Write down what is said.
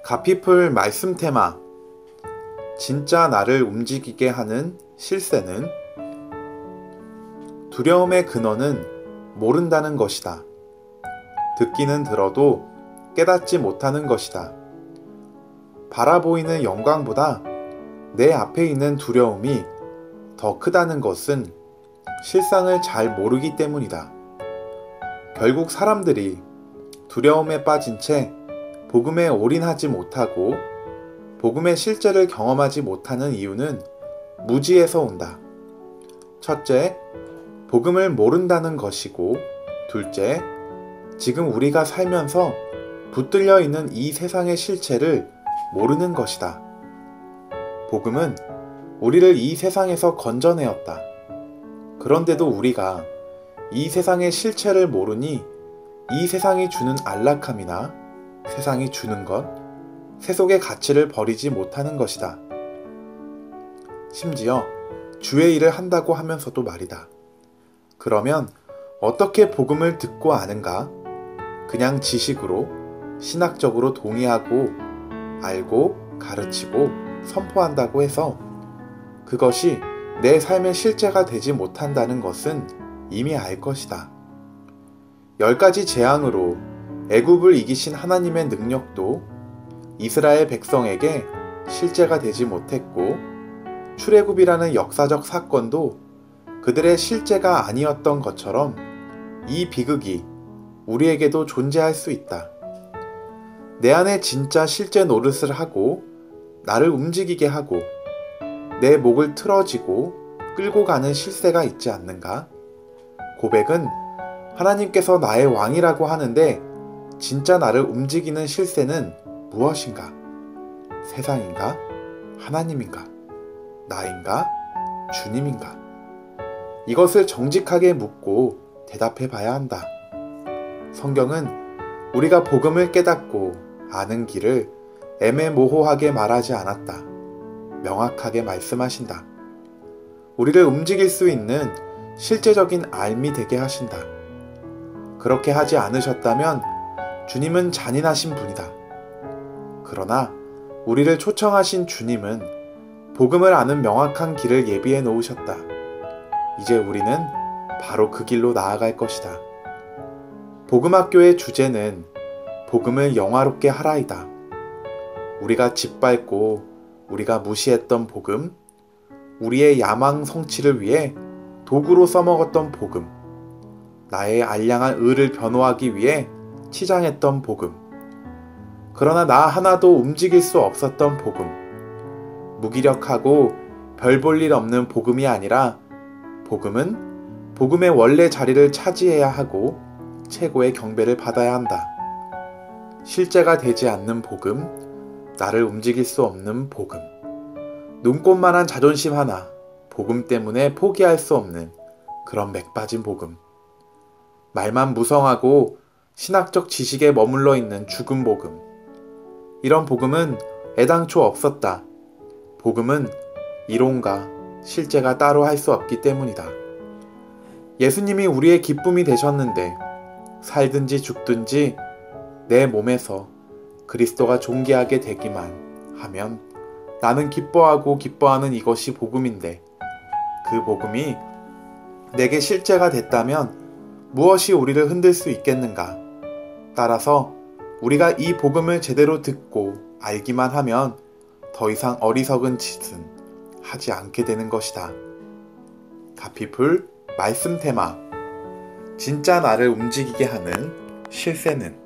가피풀 말씀 테마. 진짜 나를 움직이게 하는 실세는 두려움의 근원은 모른다는 것이다. 듣기는 들어도 깨닫지 못하는 것이다. 바라보이는 영광보다 내 앞에 있는 두려움이 더 크다는 것은 실상을 잘 모르기 때문이다. 결국 사람들이 두려움에 빠진 채 복음에 올인하지 못하고 복음의 실제를 경험하지 못하는 이유는 무지에서 온다. 첫째, 복음을 모른다는 것이고, 둘째, 지금 우리가 살면서 붙들려 있는 이 세상의 실체를 모르는 것이다. 복음은 우리를 이 세상에서 건져내었다. 그런데도 우리가 이 세상의 실체를 모르니 이 세상이 주는 안락함이나 세상이 주는 것, 세속의 가치를 버리지 못하는 것이다. 심지어 주의 일을 한다고 하면서도 말이다. 그러면 어떻게 복음을 듣고 아는가? 그냥 지식으로, 신학적으로 동의하고, 알고, 가르치고, 선포한다고 해서 그것이 내 삶의 실제가 되지 못한다는 것은 이미 알 것이다. 10가지 재앙으로 애굽을 이기신 하나님의 능력도 이스라엘 백성에게 실제가 되지 못했고, 출애굽이라는 역사적 사건도 그들의 실제가 아니었던 것처럼 이 비극이 우리에게도 존재할 수 있다. 내 안에 진짜 실제 노릇을 하고 나를 움직이게 하고 내 목을 틀어지고 끌고 가는 실세가 있지 않는가? 고백은 하나님께서 나의 왕이라고 하는데 진짜 나를 움직이는 실세는 무엇인가? 세상인가? 하나님인가? 나인가? 주님인가? 이것을 정직하게 묻고 대답해 봐야 한다. 성경은 우리가 복음을 깨닫고 아는 길을 애매모호하게 말하지 않았다. 명확하게 말씀하신다. 우리를 움직일 수 있는 실제적인 알미 되게 하신다. 그렇게 하지 않으셨다면 주님은 잔인하신 분이다. 그러나 우리를 초청하신 주님은 복음을 아는 명확한 길을 예비해 놓으셨다. 이제 우리는 바로 그 길로 나아갈 것이다. 복음학교의 주제는 복음을 영화롭게 하라이다. 우리가 짓밟고 우리가 무시했던 복음, 우리의 야망 성취를 위해 도구로 써먹었던 복음, 나의 알량한 의를 변호하기 위해 치장했던 복음, 그러나 나 하나도 움직일 수 없었던 복음, 무기력하고 별 볼 일 없는 복음이 아니라 복음은 복음의 원래 자리를 차지해야 하고 최고의 경배를 받아야 한다. 실제가 되지 않는 복음, 나를 움직일 수 없는 복음, 눈꽃만한 자존심 하나, 복음 때문에 포기할 수 없는 그런 맥 빠진 복음, 말만 무성하고 신학적 지식에 머물러 있는 죽은 복음, 이런 복음은 애당초 없었다. 복음은 이론과 실제가 따로 할 수 없기 때문이다. 예수님이 우리의 기쁨이 되셨는데 살든지 죽든지 내 몸에서 그리스도가 존귀하게 되기만 하면 나는 기뻐하고 기뻐하는 이것이 복음인데 그 복음이 내게 실제가 됐다면 무엇이 우리를 흔들 수 있겠는가? 따라서 우리가 이 복음을 제대로 듣고 알기만 하면 더 이상 어리석은 짓은 하지 않게 되는 것이다. 가피풀 말씀 테마. 진짜 나를 움직이게 하는 실세는